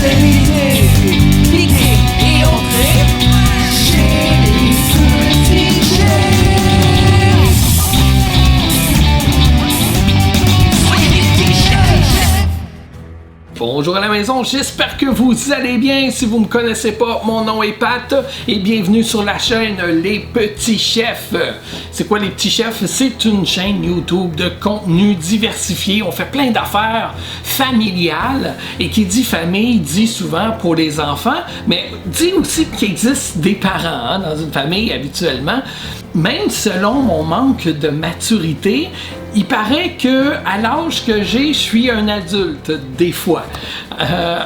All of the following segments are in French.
l'idée, piquer et entrer chez les petits chefs. Soyez les petits chefs. Bonjour à la maison, j'espère que vous allez bien. Si vous me connaissez pas, mon nom est Pat et bienvenue sur la chaîne Les Petits Chefs. C'est quoi Les Petits Chefs? C'est une chaîne YouTube de contenu diversifié. On fait plein d'affaires familiales et qui dit famille dit souvent pour les enfants, mais dit aussi qu'il existe des parents dans une famille habituellement. Même selon mon manque de maturité, il paraît que à l'âge que j'ai, je suis un adulte, des fois.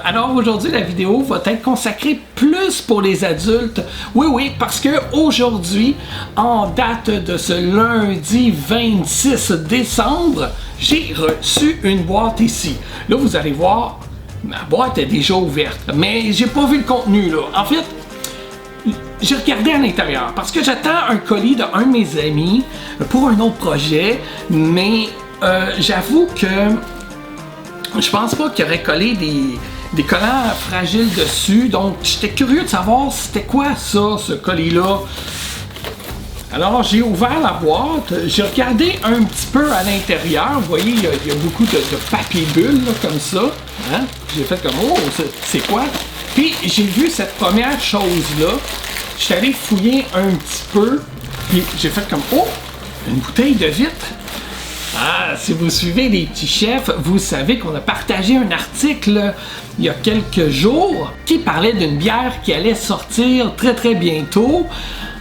Alors aujourd'hui, la vidéo va être consacrée plus pour les adultes. Oui, parce que aujourd'hui, en date de ce lundi 26 décembre, j'ai reçu une boîte ici. Là, vous allez voir, ma boîte est déjà ouverte, mais j'ai pas vu le contenu, là. En fait, j'ai regardé à l'intérieur parce que j'attends un colis d'un de mes amis pour un autre projet, mais j'avoue que je pense pas qu'il aurait collé des collants fragiles dessus, donc j'étais curieux de savoir c'était quoi ça, ce colis-là. Alors j'ai ouvert la boîte, j'ai regardé un petit peu à l'intérieur, vous voyez il y a beaucoup de papier bulle là, comme ça, hein? J'ai fait comme oh c'est quoi? Puis j'ai vu cette première chose-là. Je suis allé fouiller un petit peu, puis j'ai fait comme oh, une bouteille de vitre. Ah, si vous suivez Les Petits Chefs, vous savez qu'on a partagé un article il y a quelques jours qui parlait d'une bière qui allait sortir très bientôt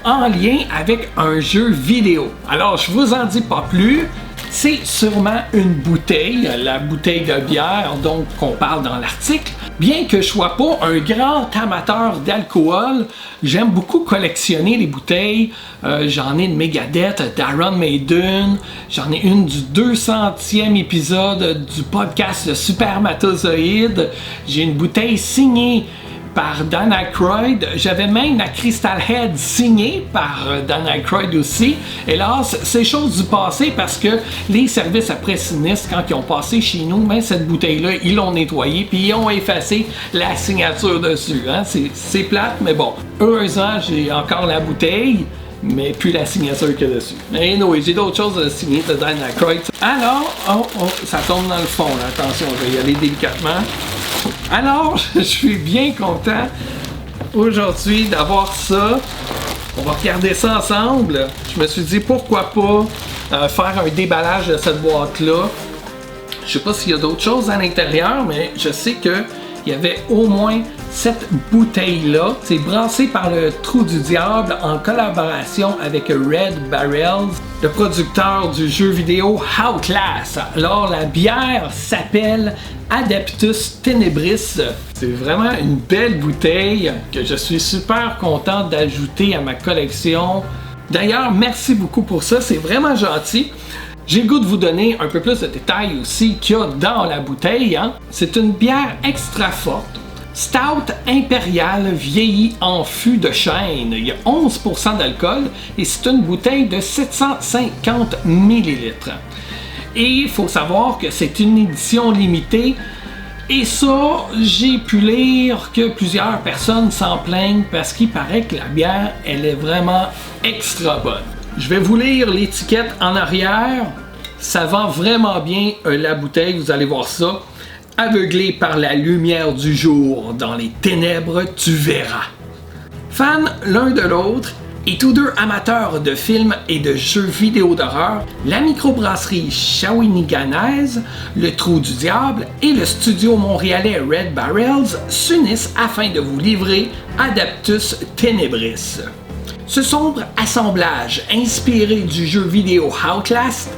en lien avec un jeu vidéo. Alors, je vous en dis pas plus. C'est sûrement une bouteille, la bouteille de bière donc qu'on parle dans l'article. Bien que je sois pas un grand amateur d'alcool, j'aime beaucoup collectionner les bouteilles. J'en ai une Megadeth d'Iron Maiden, j'en ai une du 200e épisode du podcast Supermatozoïde. J'ai une bouteille signée par Dan Aykroyd. J'avais même la Crystal Head signée par Dan Aykroyd aussi. Hélas, c'est chose du passé parce que les services après sinistre, quand ils ont passé chez nous, ben, cette bouteille-là, ils l'ont nettoyée puis ils ont effacé la signature dessus. Hein? C'est plate, mais bon. Heureusement, j'ai encore la bouteille, mais plus la signature que dessus. Mais anyway, j'ai d'autres choses à signer de Dan Aykroyd. Alors, ça tombe dans le fond, là. Attention, je vais y aller délicatement. Alors, je suis bien content aujourd'hui d'avoir ça. On va regarder ça ensemble. Je me suis dit pourquoi pas faire un déballage de cette boîte-là. Je sais pas s'il y a d'autres choses à l'intérieur, mais je sais que il y avait au moins cette bouteille-là. C'est brassé par le Trou du Diable en collaboration avec Red Barrels, le producteur du jeu vidéo Outlast. Alors, la bière s'appelle Adeptus Tenebris. C'est vraiment une belle bouteille que je suis super content d'ajouter à ma collection. D'ailleurs, merci beaucoup pour ça, c'est vraiment gentil. J'ai le goût de vous donner un peu plus de détails aussi qu'il y a dans la bouteille. Hein? C'est une bière extra forte. Stout impériale vieillie en fût de chêne. Il y a 11% d'alcool et c'est une bouteille de 750 ml. Et il faut savoir que c'est une édition limitée. Et ça, j'ai pu lire que plusieurs personnes s'en plaignent parce qu'il paraît que la bière, elle est vraiment extra bonne. Je vais vous lire l'étiquette en arrière. Ça vend vraiment bien la bouteille, vous allez voir ça. Aveuglé par la lumière du jour, dans les ténèbres, tu verras. Fans l'un de l'autre et tous deux amateurs de films et de jeux vidéo d'horreur, la microbrasserie Shawiniganese, le Trou du Diable et le studio montréalais Red Barrels s'unissent afin de vous livrer Adeptus Tenebris. Ce sombre assemblage inspiré du jeu vidéo Outlast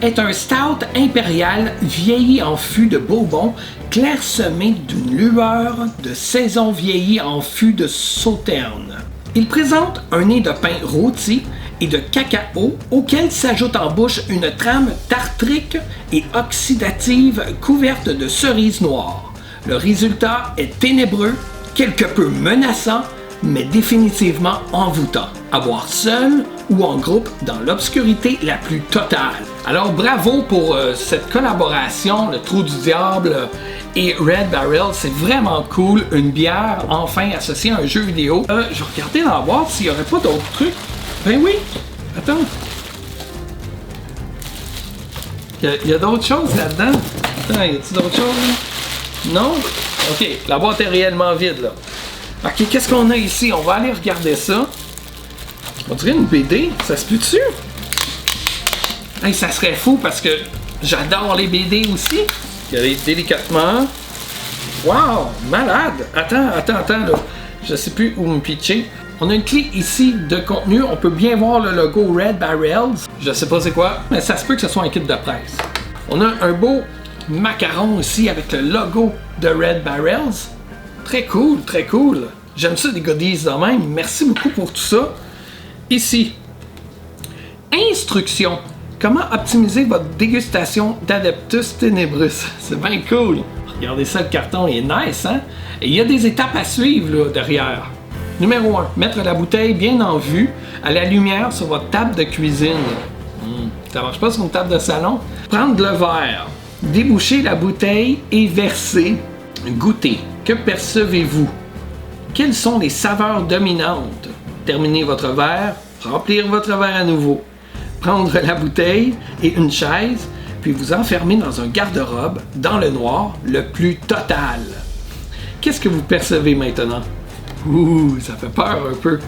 est un stout impérial vieilli en fût de Bourbon, clairsemé d'une lueur de saison vieillie en fût de Sauterne. Il présente un nez de pain rôti et de cacao auquel s'ajoute en bouche une trame tartrique et oxydative couverte de cerises noires. Le résultat est ténébreux, quelque peu menaçant, mais définitivement envoûtant. À boire seul ou en groupe dans l'obscurité la plus totale. Alors bravo pour cette collaboration, le Trou du Diable et Red Barrel, c'est vraiment cool, une bière enfin associée à un jeu vidéo. Je vais regarder dans la boîte s'il n'y aurait pas d'autres trucs. Ben oui, attends. Il y a d'autres choses là-dedans? Attends, y a-t-il d'autres choses là? Non? Ok, la boîte est réellement vide là. Ok, qu'est-ce qu'on a ici? On va aller regarder ça. On dirait une BD, ça se peut-tu? Hey, ça serait fou parce que j'adore les BD aussi. Regardez délicatement. Wow, malade! Attends, là. Je sais plus où me pitcher. On a une clé ici de contenu. On peut bien voir le logo Red Barrels. Je sais pas c'est quoi, mais ça se peut que ce soit un kit de presse. On a un beau macaron aussi avec le logo de Red Barrels. Très cool, très cool. J'aime ça des goodies de même. Merci beaucoup pour tout ça. Ici, instructions. Comment optimiser votre dégustation d'Adeptus Tenebrus? C'est bien cool. Regardez ça, le carton est nice, hein? Et il y a des étapes à suivre là, derrière. Numéro 1. Mettre la bouteille bien en vue, à la lumière sur votre table de cuisine. Ça marche pas sur une table de salon? Prendre le verre, déboucher la bouteille et verser. Goûter. Que percevez-vous? Quelles sont les saveurs dominantes? Terminer votre verre, remplir votre verre à nouveau. Prendre la bouteille et une chaise, puis vous enfermer dans un garde-robe, dans le noir, le plus total. Qu'est-ce que vous percevez maintenant? Ouh, ça fait peur un peu.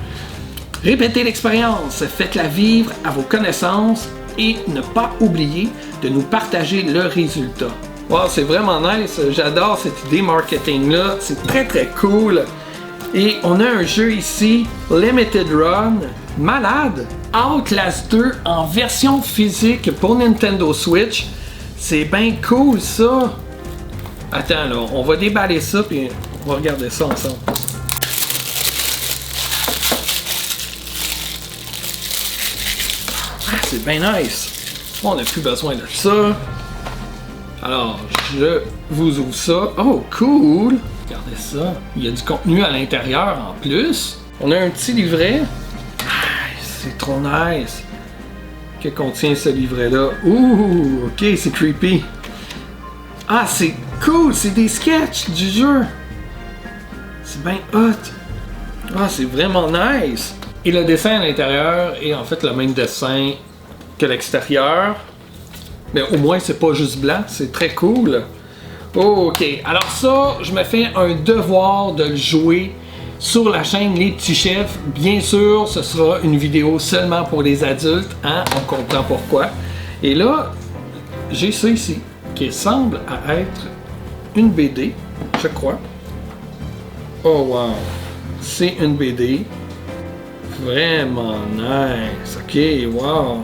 Répétez l'expérience, faites-la vivre à vos connaissances et ne pas oublier de nous partager le résultat. Wow, c'est vraiment nice, j'adore cette idée marketing-là, c'est très très cool. Et on a un jeu ici, Limited Run, malade. Outlast 2 en version physique pour Nintendo Switch. C'est bien cool ça. Attends là, on va déballer ça puis on va regarder ça ensemble. Ah, c'est bien nice. On n'a plus besoin de ça. Alors, je vous ouvre ça. Oh, cool. Regardez ça. Il y a du contenu à l'intérieur en plus. On a un petit livret. C'est trop nice. Que contient ce livret-là? Ouh, ok, c'est creepy. Ah, c'est cool, c'est des sketchs du jeu. C'est bien hot. Ah, c'est vraiment nice. Et le dessin à l'intérieur est en fait le même dessin que l'extérieur. Mais au moins, c'est pas juste blanc, c'est très cool. Ok, alors ça, je me fais un devoir de le jouer sur la chaîne Les Petits Chefs. Bien sûr, ce sera une vidéo seulement pour les adultes, hein? On comprend pourquoi. Et là, j'ai ça ici, qui semble à être une BD, je crois. Oh wow, c'est une BD. Vraiment nice, ok, wow.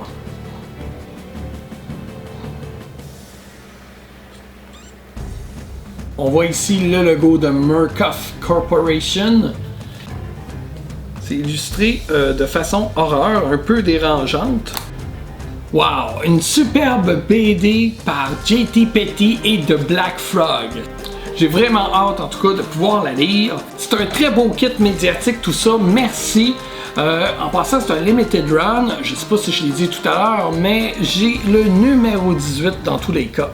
On voit ici le logo de Murkoff Corporation. C'est illustré de façon horreur, un peu dérangeante. Wow! Une superbe BD par J.T. Petty et de Black Frog. J'ai vraiment hâte, en tout cas, de pouvoir la lire. C'est un très beau kit médiatique, tout ça. Merci. En passant, c'est un Limited Run. Je sais pas si je l'ai dit tout à l'heure, mais j'ai le numéro 18 dans tous les cas.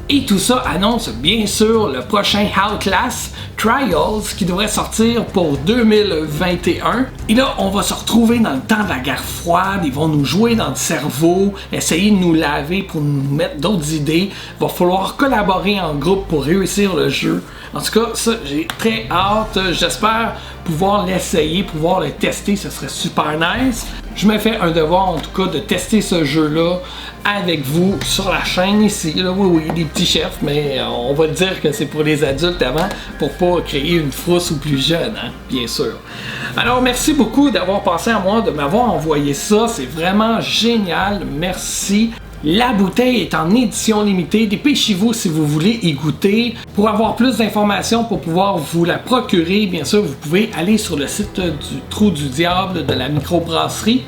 Et tout ça annonce bien sûr le prochain Outlast Trials qui devrait sortir pour 2021. Et là, on va se retrouver dans le temps de la guerre froide. Ils vont nous jouer dans le cerveau, essayer de nous laver pour nous mettre d'autres idées. Il va falloir collaborer en groupe pour réussir le jeu. En tout cas, ça, j'ai très hâte. J'espère pouvoir l'essayer, pouvoir le tester. Ce serait super nice. Je me fais un devoir en tout cas de tester ce jeu-là avec vous sur la chaîne ici. Là, oui, les petits chefs, mais on va dire que c'est pour les adultes avant, pour pas créer une frousse aux plus jeunes, hein, bien sûr. Alors, merci beaucoup d'avoir pensé à moi, de m'avoir envoyé ça. C'est vraiment génial. Merci. La bouteille est en édition limitée. Dépêchez-vous si vous voulez y goûter. Pour avoir plus d'informations, pour pouvoir vous la procurer, bien sûr, vous pouvez aller sur le site du Trou du Diable de la microbrasserie.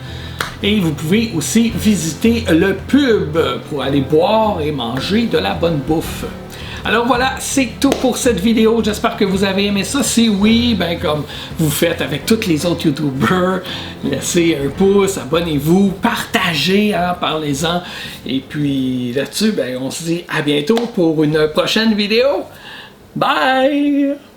Et vous pouvez aussi visiter le pub pour aller boire et manger de la bonne bouffe. Alors voilà, c'est tout pour cette vidéo. J'espère que vous avez aimé ça. Si oui, ben comme vous faites avec tous les autres YouTubers, laissez un pouce, abonnez-vous, partagez, hein, parlez-en. Et puis là-dessus, ben on se dit à bientôt pour une prochaine vidéo. Bye!